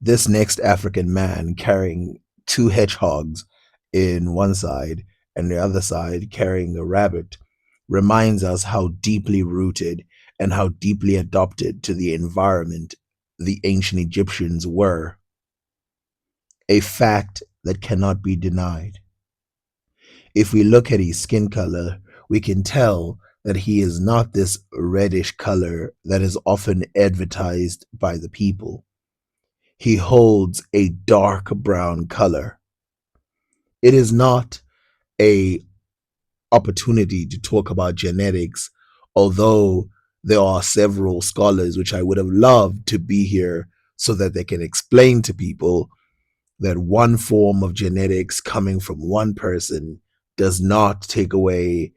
This next African man carrying two hedgehogs in one side and the other side carrying a rabbit reminds us how deeply rooted and how deeply adopted to the environment the ancient Egyptians were, a fact that cannot be denied. If we look at his skin color, we can tell that he is not this reddish color that is often advertised by the people. He holds a dark brown color. It is not a opportunity to talk about genetics, although there are several scholars which I would have loved to be here so that they can explain to people that one form of genetics coming from one person does not take away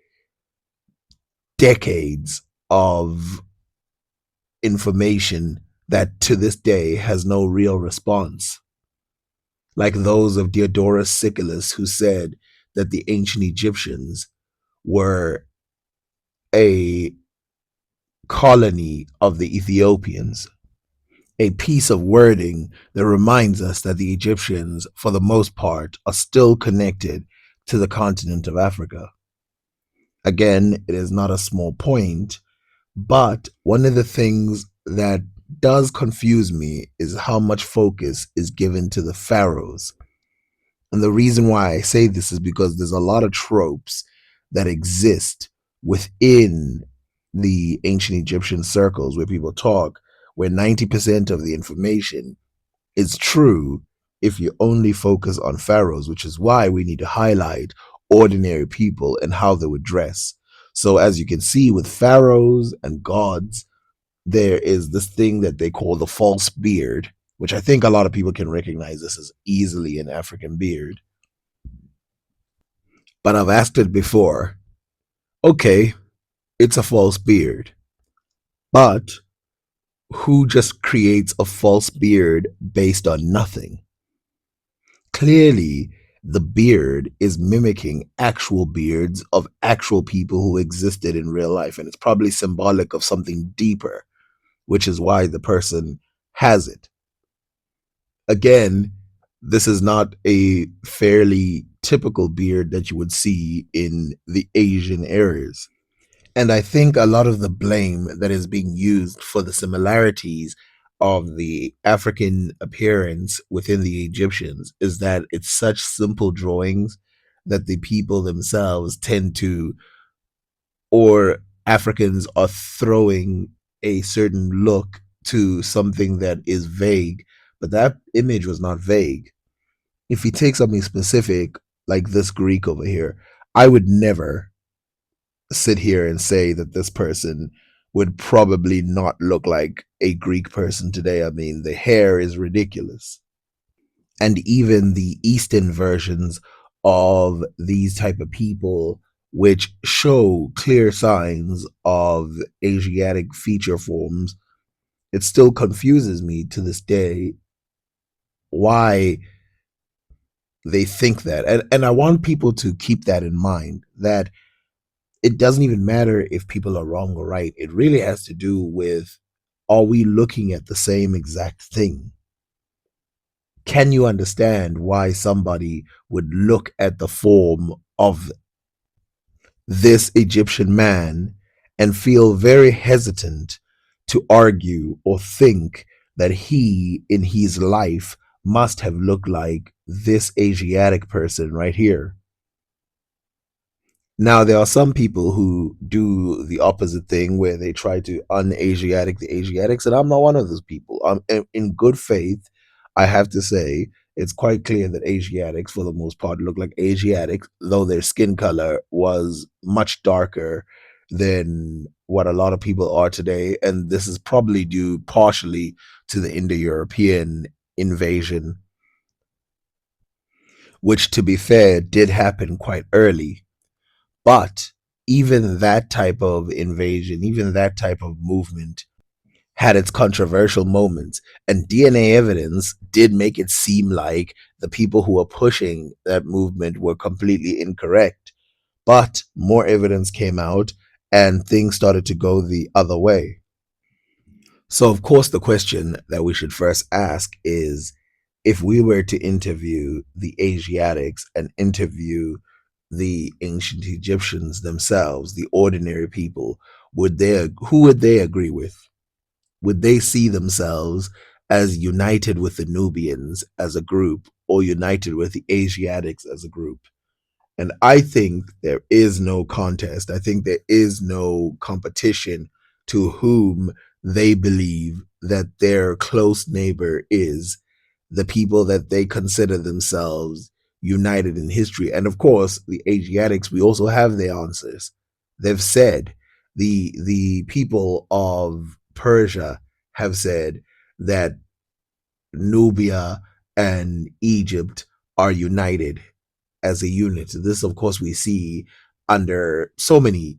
decades of information that to this day has no real response, like those of Diodorus Siculus, who said that the ancient Egyptians were a colony of the Ethiopians, a piece of wording that reminds us that the Egyptians, for the most part, are still connected to the continent of Africa. Again, it is not a small point, but one of the things that does confuse me is how much focus is given to the pharaohs. And the reason why I say this is because there's a lot of tropes that exist within the ancient Egyptian circles where people talk, where 90% of the information is true if you only focus on pharaohs, which is why we need to highlight ordinary people and how they would dress. So, as you can see with pharaohs and gods, there is this thing that they call the false beard, which I think a lot of people can recognize this as easily an African beard. But I've asked it before. Okay, it's a false beard, but who just creates a false beard based on nothing? Clearly, the beard is mimicking actual beards of actual people who existed in real life, and it's probably symbolic of something deeper, which is why the person has it. Again, this is not a fairly typical beard that you would see in the Asian areas. And I think a lot of the blame that is being used for the similarities of the African appearance within the Egyptians is that it's such simple drawings that the people themselves tend to, or Africans are throwing a certain look to something that is vague, but that image was not vague. If you take something specific, like this Greek over here, I would never sit here and say that this person would probably not look like a Greek person today. I mean, the hair is ridiculous. And even the Eastern versions of these type of people, which show clear signs of Asiatic feature forms, it still confuses me to this day why they think that. And I want people to keep that in mind, that it doesn't even matter if people are wrong or right. It really has to do with, are we looking at the same exact thing? Can you understand why somebody would look at the form of this Egyptian man and feel very hesitant to argue or think that he in his life must have looked like this Asiatic person right here? Now, there are some people who do the opposite thing where they try to un-Asiatic the Asiatics, and I'm not one of those people. In good faith, I have to say it's quite clear that Asiatics, for the most part, look like Asiatics, though their skin color was much darker than what a lot of people are today. And this is probably due partially to the Indo-European invasion, which, to be fair, did happen quite early. But even that type of invasion, even that type of movement had its controversial moments. And DNA evidence did make it seem like the people who were pushing that movement were completely incorrect. But more evidence came out and things started to go the other way. So, of course, the question that we should first ask is, if we were to interview the Asiatics and interview the ancient Egyptians themselves, the ordinary people, who would they agree with? Would they see themselves as united with the Nubians as a group, or united with the Asiatics as a group? And I think there is no contest. I think there is no competition to whom they believe that their close neighbor is, the people that they consider themselves united in history. And of course, the Asiatics, we also have their answers. They've said, the people of Persia have said that Nubia and Egypt are united as a unit. This, of course, we see under so many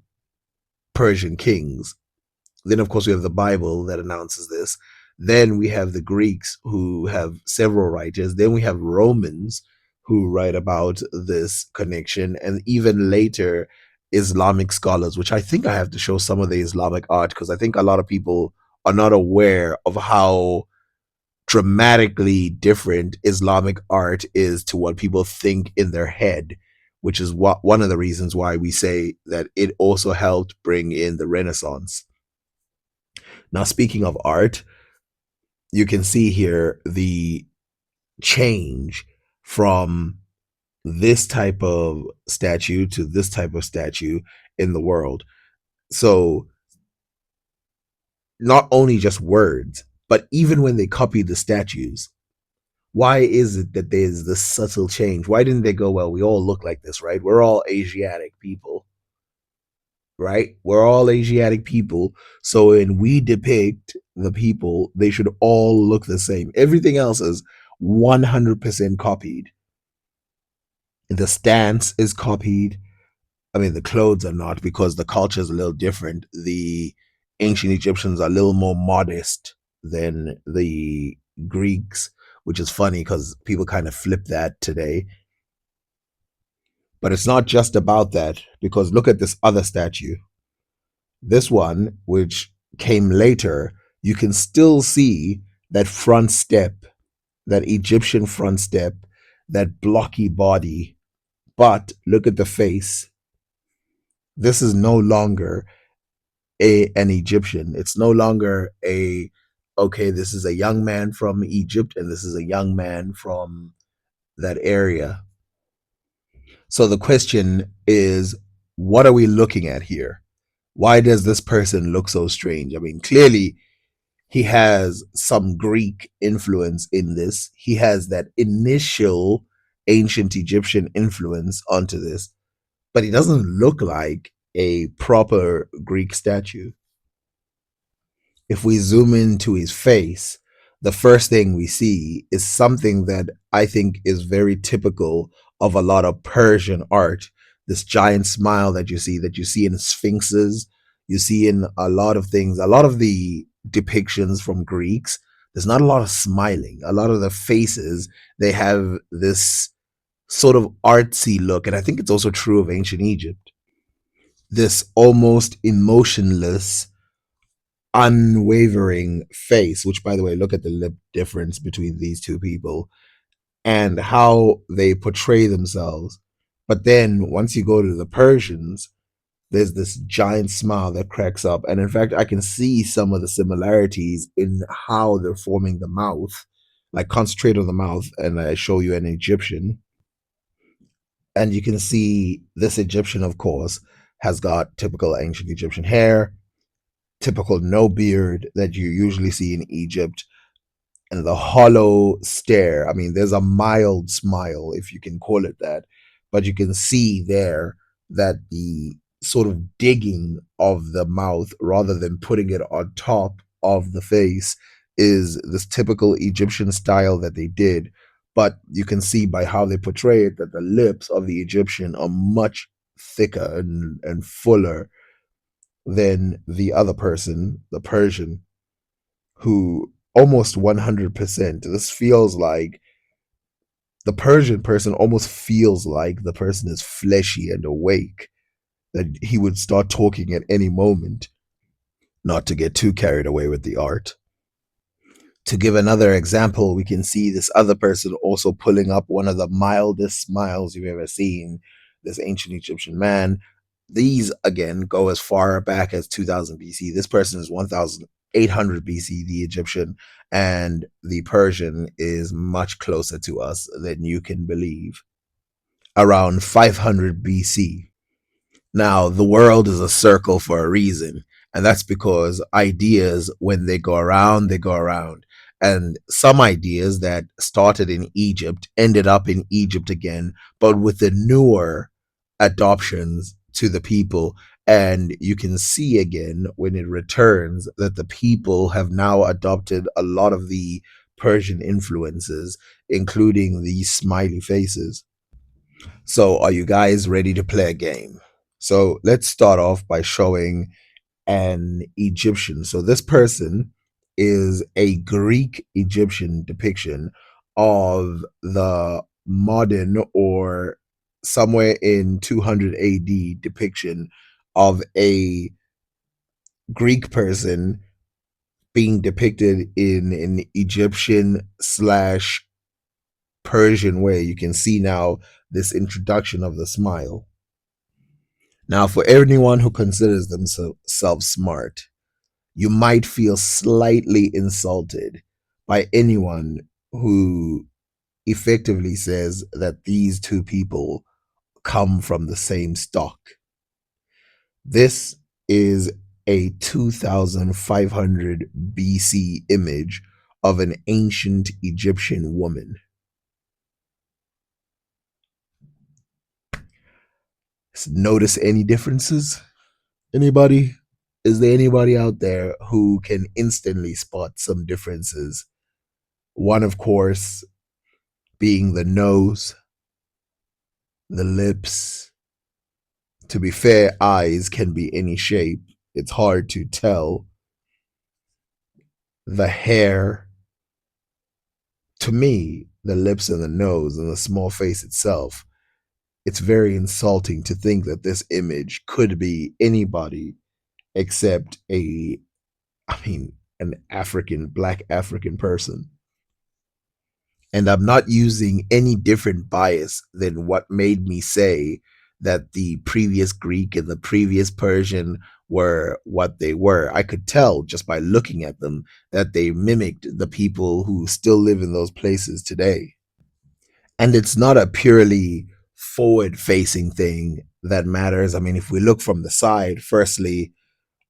Persian kings. Then, of course, we have the Bible that announces this. Then we have the Greeks who have several writers. Then we have Romans who write about this connection. And even later, Islamic scholars, which I think I have to show some of the Islamic art because I think a lot of people are not aware of how dramatically different Islamic art is to what people think in their head, which is what one of the reasons why we say that it also helped bring in the Renaissance. Now, speaking of art, you can see here the change from this type of statue to this type of statue in the world. So, not only just words, but even when they copied the statues, why is it that there's this subtle change? Why didn't they go, well, we all look like this, right? We're all Asiatic people, right? We're all Asiatic people. So when we depict the people, they should all look the same. Everything else is 100% copied. The stance is copied. I mean, the clothes are not, because the culture is a little different. The ancient Egyptians are a little more modest than the Greeks, which is funny because people kind of flip that today. But it's not just about that, because look at this other statue. This one, which came later, you can still see that front step, that Egyptian front step, that blocky body. But look at the face. This is no longer an Egyptian. It's no longer okay, this is a young man from Egypt and this is a young man from that area. So the question is, what are we looking at here? Why does this person look so strange? I mean, clearly he has some Greek influence in this. He has that initial ancient Egyptian influence onto this, but he doesn't look like a proper Greek statue. If we zoom into his face, the first thing we see is something that I think is very typical of a lot of Persian art. This giant smile that you see in sphinxes, you see in a lot of things, a lot of the depictions from Greeks. There's not a lot of smiling. A lot of the faces, they have this sort of artsy look, and I think it's also true of ancient Egypt. This almost emotionless, unwavering face, which, by the way, look at the lip difference between these two people and how they portray themselves. But then once you go to the Persians, there's this giant smile that cracks up. And in fact, I can see some of the similarities in how they're forming the mouth. Like, concentrate on the mouth, and I show you an Egyptian. And you can see this Egyptian, of course, has got typical ancient Egyptian hair, typical no beard that you usually see in Egypt, and the hollow stare. I mean, there's a mild smile, if you can call it that, but you can see there that the sort of digging of the mouth rather than putting it on top of the face is this typical Egyptian style that they did. But you can see by how they portray it that the lips of the Egyptian are much thicker and fuller than the other person, the Persian, who almost 100%. This feels like the Persian person almost feels like the person is fleshy and awake, that he would start talking at any moment, not to get too carried away with the art. To give another example, we can see this other person also pulling up one of the mildest smiles you've ever seen, this ancient Egyptian man. These, again, go as far back as 2000 BC. This person is 1800 BC, the Egyptian, and the Persian is much closer to us than you can believe, around 500 BC. Now, the world is a circle for a reason, and that's because ideas, when they go around, they go around. And some ideas that started in Egypt ended up in Egypt again, but with the newer adoptions to the people. And you can see again when it returns that the people have now adopted a lot of the Persian influences, including these smiley faces. So, are you guys ready to play a game? So, let's start off by showing an Egyptian. So, this person is a Greek Egyptian depiction of the modern or somewhere in 200 AD depiction of a Greek person being depicted in an Egyptian slash Persian way. You can see now this introduction of the smile. Now, for anyone who considers themselves smart, you might feel slightly insulted by anyone who effectively says that these two people come from the same stock. This is a 2500 BC image of an ancient Egyptian woman. Notice any differences? Anybody? Is there anybody out there who can instantly spot some differences? One, of course, being the nose, the lips. To be fair, eyes can be any shape. It's hard to tell. The hair. To me, the lips and the nose and the small face itself, it's very insulting to think that this image could be anybody except I mean, an black African person. And I'm not using any different bias than what made me say that the previous Greek and the previous Persian were what they were. I could tell just by looking at them that they mimicked the people who still live in those places today. And it's not a purely forward facing thing that matters. I mean, if we look from the side, firstly,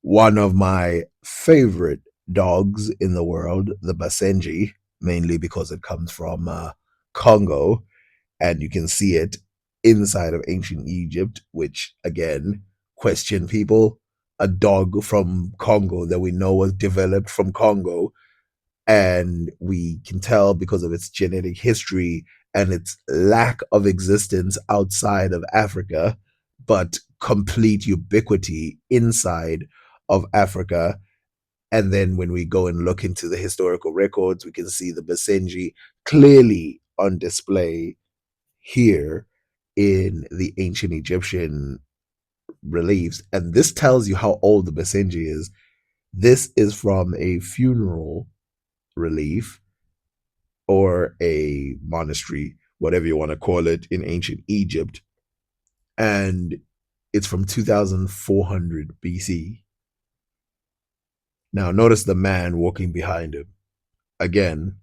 one of my favorite dogs in the world, the Basenji, mainly because it comes from Congo, and you can see it inside of ancient Egypt, which again, question people. A dog from Congo that we know was developed from Congo, and we can tell because of its genetic history and its lack of existence outside of Africa, but complete ubiquity inside of Africa. And then when we go and look into the historical records, we can see the Basenji clearly on display here in the ancient Egyptian reliefs. And this tells you how old the Basenji is. This is from a funeral relief or a monastery, whatever you want to call it, in ancient Egypt. And it's from 2400 BC. Now, notice the man walking behind him. Again,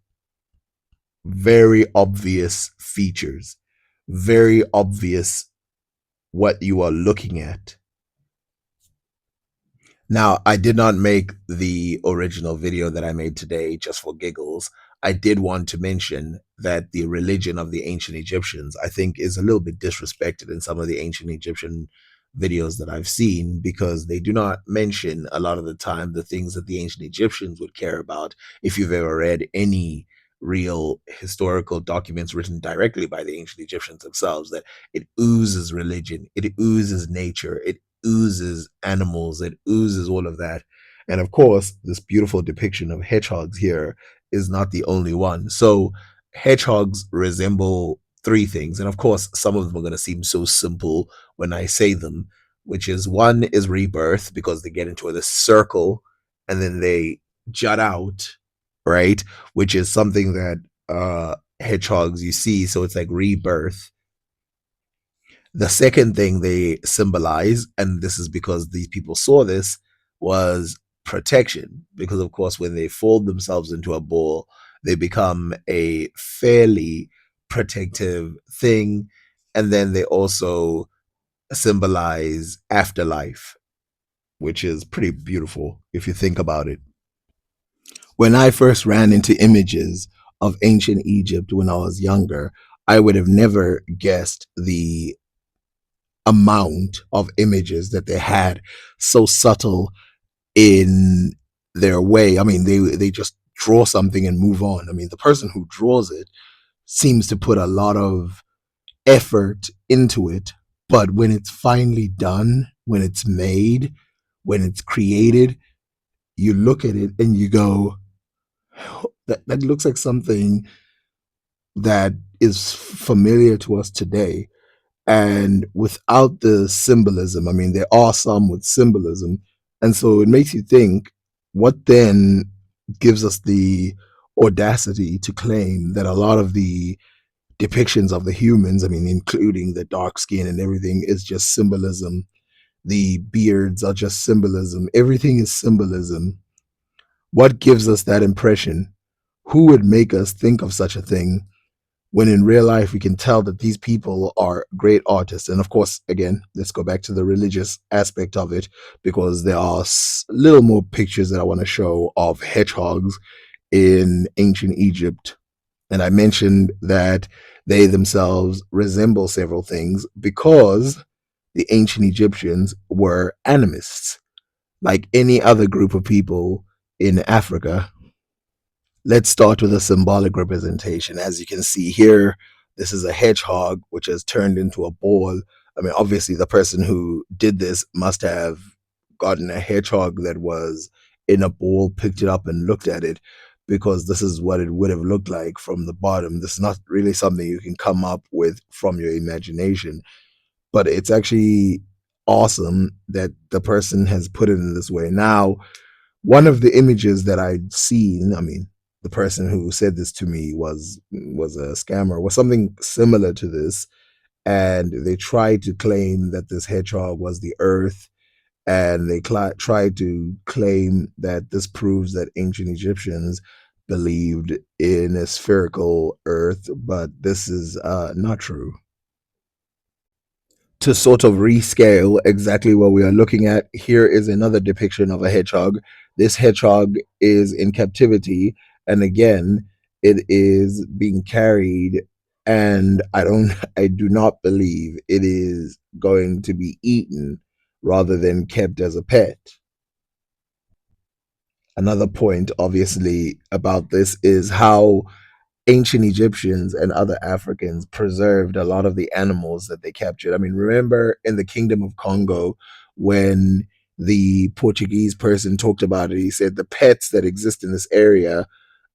very obvious features, very obvious what you are looking at. Now, I did not make the original video that I made today just for giggles. I did want to mention that the religion of the ancient Egyptians, I think, is a little bit disrespected in some of the ancient Egyptian videos that I've seen because they do not mention a lot of the time the things that the ancient Egyptians would care about. If you've ever read any real historical documents written directly by the ancient Egyptians themselves, that it oozes religion, it oozes nature, it oozes animals, it oozes all of that. And of course, this beautiful depiction of hedgehogs here is not the only one. So, hedgehogs resemble three things. And of course, some of them are going to seem so simple when I say them, which is one is rebirth because they get into this circle and then they jut out right? Which is something that hedgehogs you see. So it's like rebirth. The second thing they symbolize, and this is because these people saw this, was protection. Because, of course, when they fold themselves into a ball, they become a fairly protective thing. And then they also symbolize afterlife, which is pretty beautiful if you think about it. When I first ran into images of ancient Egypt when I was younger, I would have never guessed the amount of images that they had, so subtle in their way. I mean, they just draw something and move on. I mean, the person who draws it seems to put a lot of effort into it, but when it's finally done, when it's made, when it's created, you look at it and you go, that looks like something that is familiar to us today. And without the symbolism, I mean, there are some with symbolism. And so it makes you think, what then gives us the audacity to claim that a lot of the depictions of the humans, I mean, including the dark skin and everything, is just symbolism? The beards are just symbolism. Everything is symbolism. What gives us that impression? Who would make us think of such a thing when in real life we can tell that these people are great artists? And of course, again, let's go back to the religious aspect of it, because there are little more pictures that I want to show of hedgehogs in ancient Egypt. And I mentioned that they themselves resemble several things because the ancient Egyptians were animists, like any other group of people in Africa. Let's start with a symbolic representation. As you can see here, this is a hedgehog which has turned into a ball. I mean, obviously, the person who did this must have gotten a hedgehog that was in a bowl, picked it up, and looked at it, because this is what it would have looked like from the bottom. This is not really something you can come up with from your imagination, but it's actually awesome that the person has put it in this way. Now, one of the images that I'd seen, I mean, the person who said this to me was a scammer, was something similar to this, and they tried to claim that this hedgehog was the Earth, and they tried to claim that this proves that ancient Egyptians believed in a spherical Earth, but this is not true. To sort of rescale exactly what we are looking at, here is another depiction of a hedgehog. This hedgehog is in captivity, and again, it is being carried, and I do not believe it is going to be eaten rather than kept as a pet. Another point, obviously, about this is how ancient Egyptians and other Africans preserved a lot of the animals that they captured. I mean, remember in the Kingdom of Congo when the Portuguese person talked about it, he said the pets that exist in this area,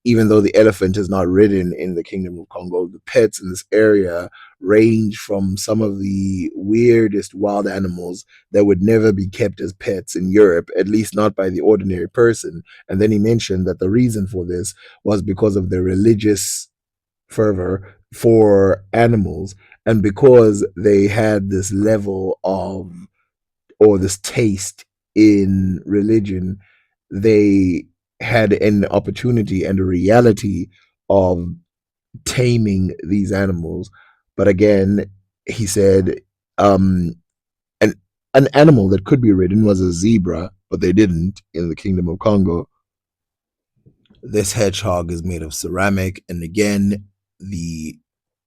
even though the elephant is not ridden in the Kingdom of Congo, the pets in this area range from some of the weirdest wild animals that would never be kept as pets in Europe, at least not by the ordinary person. And then he mentioned that the reason for this was because of their religious fervor for animals, and because they had this level of, or this taste in religion, they had an opportunity and a reality of taming these animals. But again, he said, um, an an animal that could be ridden was a zebra, but they didn't in the Kingdom of Congo. This hedgehog is made of ceramic, and again, the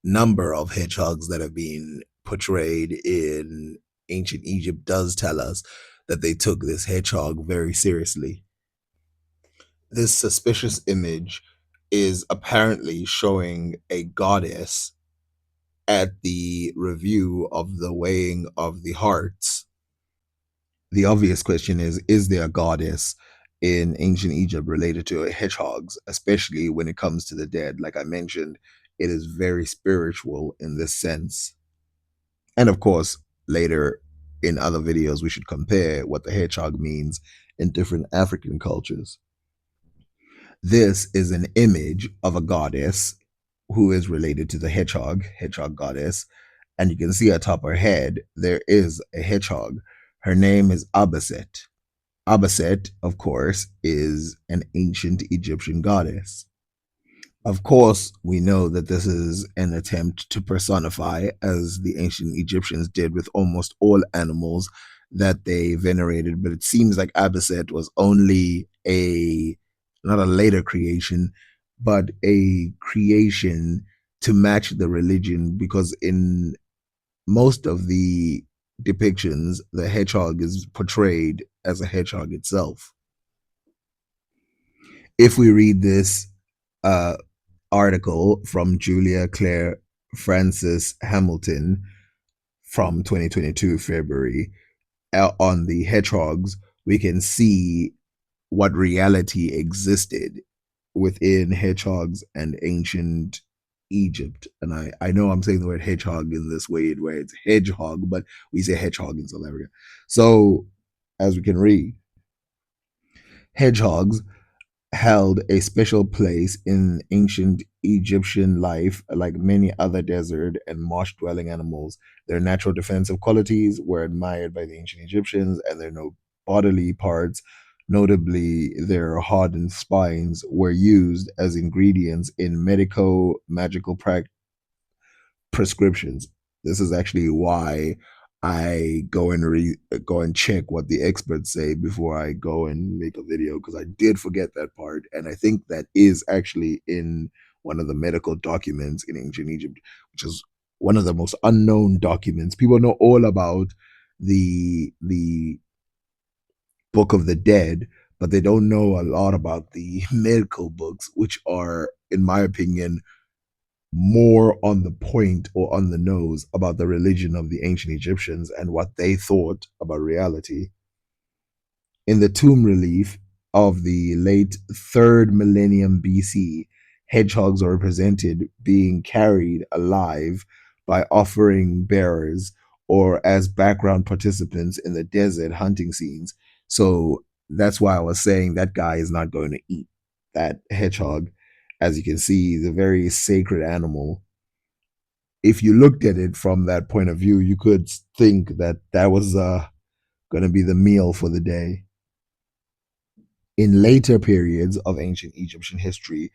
number of hedgehogs that have been portrayed in ancient Egypt does tell us that they took this hedgehog very seriously. This suspicious image is apparently showing a goddess at the review of the weighing of the hearts. The obvious question is there a goddess in ancient Egypt related to hedgehogs, especially when it comes to the dead? Like I mentioned, it is very spiritual in this sense. And of course, later in other videos, we should compare what the hedgehog means in different African cultures. This is an image of a goddess who is related to the hedgehog goddess. And you can see atop her head, there is a hedgehog. Her name is Abaset. Abaset, of course, is an ancient Egyptian goddess. Of course, we know that this is an attempt to personify, as the ancient Egyptians did with almost all animals that they venerated. But it seems like Abaset was only not a later creation, but a creation to match the religion, because in most of the depictions, the hedgehog is portrayed as a hedgehog itself. If we read this uh, article from Julia Claire Francis Hamilton from 2022 February on the hedgehogs, we can see what reality existed within hedgehogs and ancient Egypt. And I know I'm saying the word hedgehog in this way where it's hedgehog, but we say hedgehog in South Africa. So, as we can read, hedgehogs held a special place in ancient Egyptian life. Like many other desert and marsh dwelling animals, their natural defensive qualities were admired by the ancient Egyptians, and their no bodily parts, notably their hardened spines, were used as ingredients in medico magical prescriptions. This is actually why I go and check what the experts say before I go and make a video, because I did forget that part, and I think that is actually in one of the medical documents in ancient Egypt, which is one of the most unknown documents. People know all about the Book of the Dead, but they don't know a lot about the medical books, which are, in my opinion, more on the point or on the nose about the religion of the ancient Egyptians and what they thought about reality. In the tomb relief of the late 3rd millennium BC, hedgehogs are represented being carried alive by offering bearers or as background participants in the desert hunting scenes. So that's why I was saying that guy is not going to eat that hedgehog. As you can see, the very sacred animal. If you looked at it from that point of view, you could think that that was going to be the meal for the day. In later periods of ancient Egyptian history,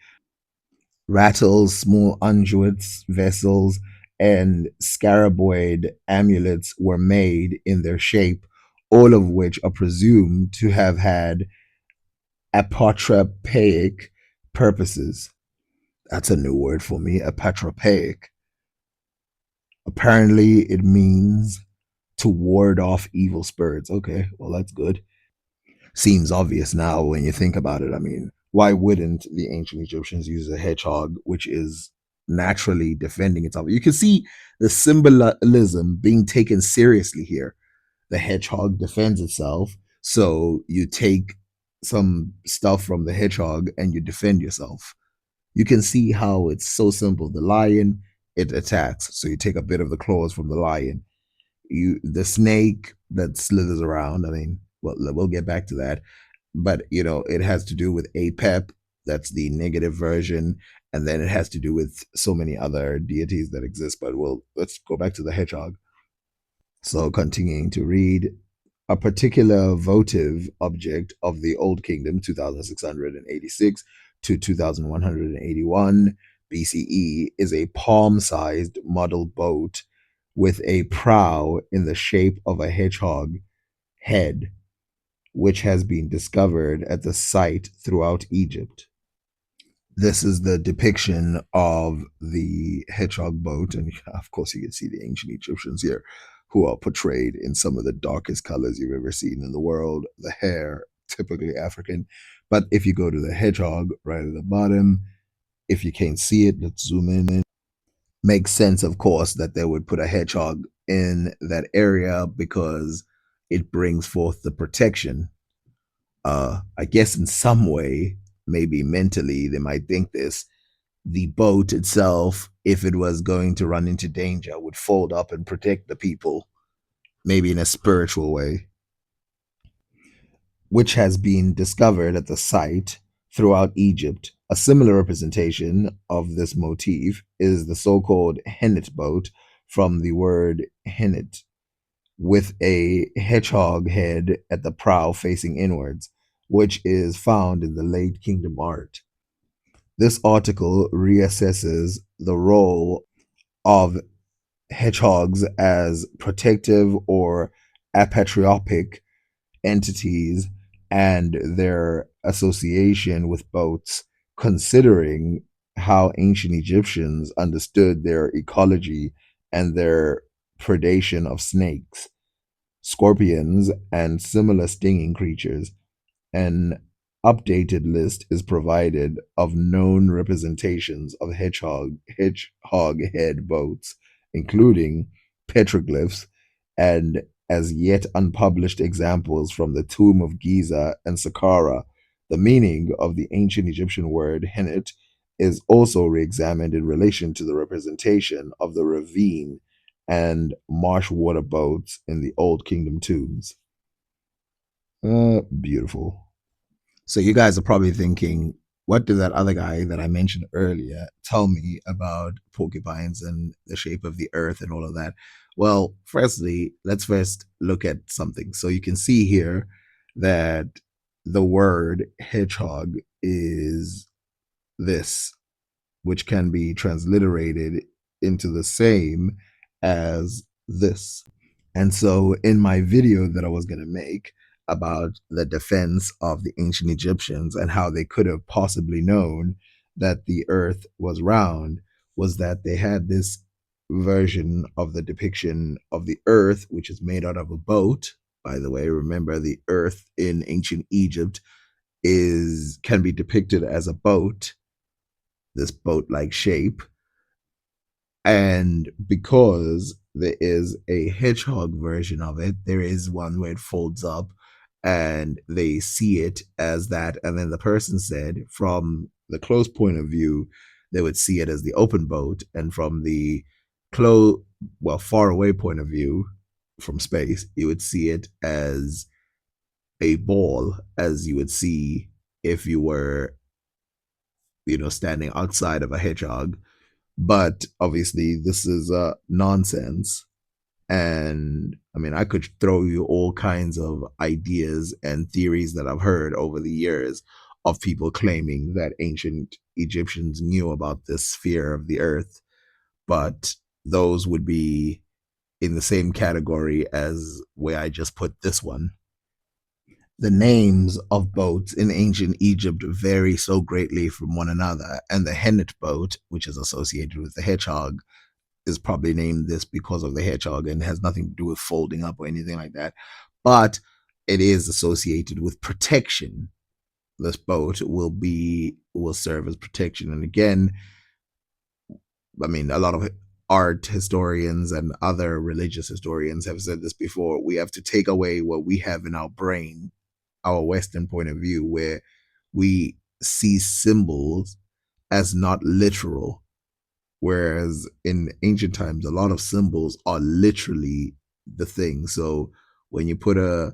rattles, small unguents, vessels, and scaraboid amulets were made in their shape, all of which are presumed to have had apotropaic purposes. That's a new word for me, apotropaic. Apparently, it means to ward off evil spirits. Okay, well, that's good. Seems obvious now when you think about it. I mean, why wouldn't the ancient Egyptians use a hedgehog, which is naturally defending itself? You can see the symbolism being taken seriously here. The hedgehog defends itself, so you take some stuff from the hedgehog and you defend yourself. You can see how it's so simple. The lion, it attacks, so you take a bit of the claws from the lion. The snake that slithers around. I mean, well, we'll get back to that, but it has to do with Apep. That's the negative version, and then it has to do with so many other deities that exist. But let's go back to the hedgehog. So, continuing to read, a particular votive object of the Old Kingdom, 2686 to 2181 BCE, is a palm sized model boat with a prow in the shape of a hedgehog head, which has been discovered at the site throughout Egypt. This is the depiction of the hedgehog boat. And of course, you can see the ancient Egyptians here, who are portrayed in some of the darkest colors you've ever seen in the world. The hair, typically African. But if you go to the hedgehog right at the bottom, if you can't see it, let's zoom in. Makes sense, of course, that they would put a hedgehog in that area because it brings forth the protection. I guess in some way, maybe mentally, they might think this. The boat itself, if it was going to run into danger, would fold up and protect the people, maybe in a spiritual way, which has been discovered at the site throughout Egypt. A similar representation of this motif is the so called hennet boat from the word hennet, with a hedgehog head at the prow facing inwards, which is found in the late kingdom art. This article reassesses the role of hedgehogs as protective or apatriopic entities and their association with boats, considering how ancient Egyptians understood their ecology and their predation of snakes, scorpions, and similar stinging creatures. An updated list is provided of known representations of hedgehog head boats, including petroglyphs and as yet unpublished examples from the Tomb of Giza and Saqqara. The meaning of the ancient Egyptian word hennet is also re examined in relation to the representation of the ravine and marsh water boats in the Old Kingdom tombs. Beautiful. So you guys are probably thinking, what did that other guy that I mentioned earlier tell me about porcupines and the shape of the earth and all of that? Well, firstly, let's first look at something. So you can see here that the word hedgehog is this, which can be transliterated into the same as this. And so, in my video that I was going to make about the defense of the ancient Egyptians and how they could have possibly known that the earth was round, was that they had this version of the depiction of the earth, which is made out of a boat. By the way, remember the earth in ancient Egypt is can be depicted as a boat, this boat like shape, and because there is a hedgehog version of it, there is one where it folds up and they see it as that. And then the person said, from the close point of view, they would see it as the open boat. And from the close, well, far away point of view from space, you would see it as a ball, as you would see if you were, standing outside of a hedgehog. But obviously, this is nonsense. And I mean, I could throw you all kinds of ideas and theories that I've heard over the years of people claiming that ancient Egyptians knew about this sphere of the earth, but those would be in the same category as where I just put this one. The names of boats in ancient Egypt vary so greatly from one another, and the Hennet boat, which is associated with the hedgehog, is probably named this because of the hedgehog and has nothing to do with folding up or anything like that. But it is associated with protection. This boat will serve as protection. And again, I mean, a lot of art historians and other religious historians have said this before. We have to take away what we have in our brain, our Western point of view, where we see symbols as not literal. Whereas in ancient times, a lot of symbols are literally the thing. So when you put a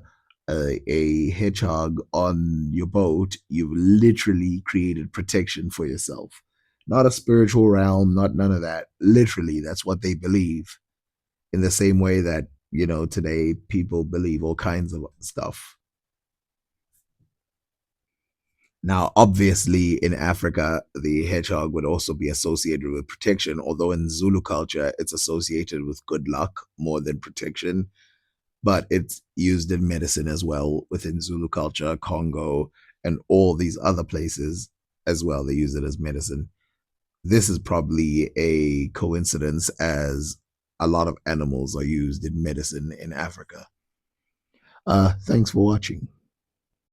hedgehog on your boat, you've literally created protection for yourself. Not a spiritual realm, not none of that. Literally, that's what they believe. In the same way that, today people believe all kinds of stuff. Now, obviously, in Africa, the hedgehog would also be associated with protection, although in Zulu culture, it's associated with good luck more than protection. But it's used in medicine as well within Zulu culture, Congo, and all these other places as well. They use it as medicine. This is probably a coincidence, as a lot of animals are used in medicine in Africa. Thanks for watching.